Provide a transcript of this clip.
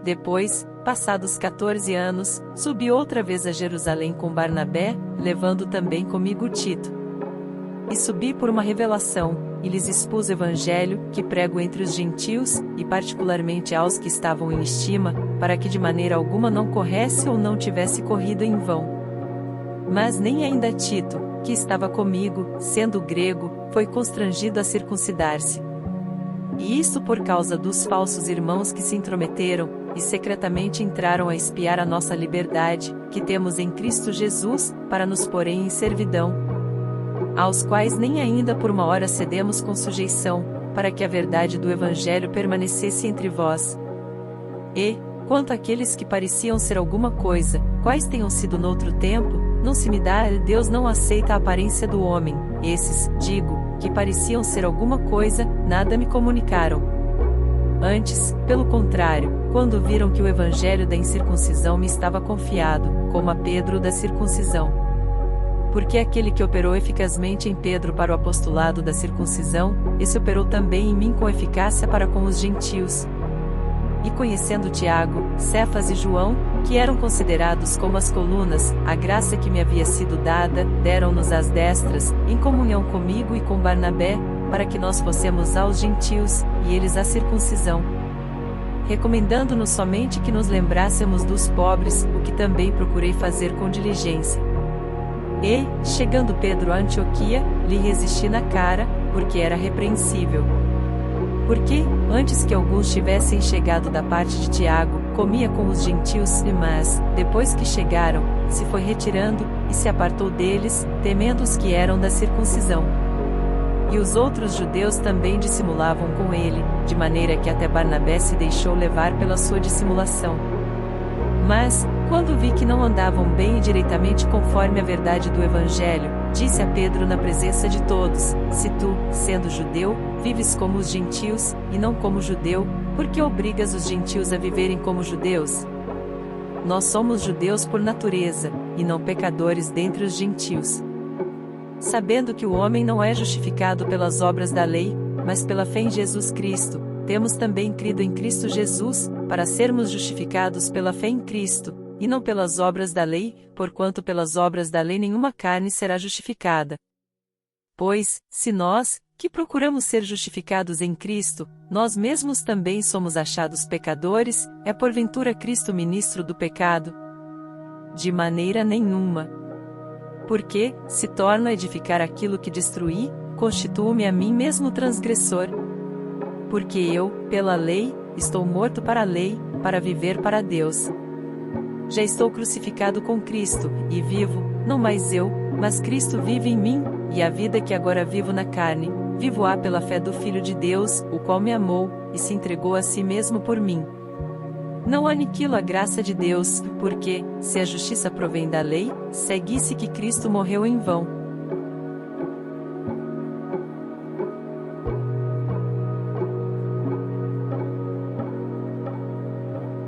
Depois, passados 14 anos, subi outra vez a Jerusalém com Barnabé, levando também comigo Tito. E subi por uma revelação, e lhes expus o evangelho, que prego entre os gentios, e particularmente aos que estavam em estima, para que de maneira alguma não corresse ou não tivesse corrido em vão. Mas nem ainda Tito, que estava comigo, sendo grego, foi constrangido a circuncidar-se. E isso por causa dos falsos irmãos que se intrometeram, e secretamente entraram a espiar a nossa liberdade, que temos em Cristo Jesus, para nos porem em servidão, aos quais nem ainda por uma hora cedemos com sujeição, para que a verdade do Evangelho permanecesse entre vós. E, quanto àqueles que pareciam ser alguma coisa, quais tenham sido noutro tempo, não se me dá, Deus não aceita a aparência do homem, esses, digo, que pareciam ser alguma coisa, nada me comunicaram. Antes, pelo contrário, quando viram que o Evangelho da incircuncisão me estava confiado, como a Pedro da circuncisão. Porque aquele que operou eficazmente em Pedro para o apostolado da circuncisão, esse operou também em mim com eficácia para com os gentios. E conhecendo Tiago, Cefas e João, que eram considerados como as colunas, a graça que me havia sido dada, deram-nos as destras, em comunhão comigo e com Barnabé, para que nós fossemos aos gentios, e eles à circuncisão. Recomendando-nos somente que nos lembrássemos dos pobres, o que também procurei fazer com diligência. E, chegando Pedro a Antioquia, lhe resisti na cara, porque era repreensível. Porque, antes que alguns tivessem chegado da parte de Tiago, comia com os gentios, mas, depois que chegaram, se foi retirando, e se apartou deles, temendo os que eram da circuncisão. E os outros judeus também dissimulavam com ele, de maneira que até Barnabé se deixou levar pela sua dissimulação. Mas, quando vi que não andavam bem e direitamente conforme a verdade do Evangelho, disse a Pedro na presença de todos: se tu, sendo judeu, vives como os gentios, e não como judeu, por que obrigas os gentios a viverem como judeus? Nós somos judeus por natureza, e não pecadores dentre os gentios. Sabendo que o homem não é justificado pelas obras da lei, mas pela fé em Jesus Cristo, temos também crido em Cristo Jesus, para sermos justificados pela fé em Cristo, e não pelas obras da lei, porquanto pelas obras da lei nenhuma carne será justificada. Pois, se nós, que procuramos ser justificados em Cristo, nós mesmos também somos achados pecadores, é porventura Cristo ministro do pecado? De maneira nenhuma. Porque, se torno a edificar aquilo que destruí, constituo-me a mim mesmo transgressor. Porque eu, pela lei, estou morto para a lei, para viver para Deus. Já estou crucificado com Cristo, e vivo, não mais eu, mas Cristo vive em mim, e a vida que agora vivo na carne, vivo-a pela fé do Filho de Deus, o qual me amou, e se entregou a si mesmo por mim. Não aniquilo a graça de Deus, porque, se a justiça provém da lei, segue-se que Cristo morreu em vão.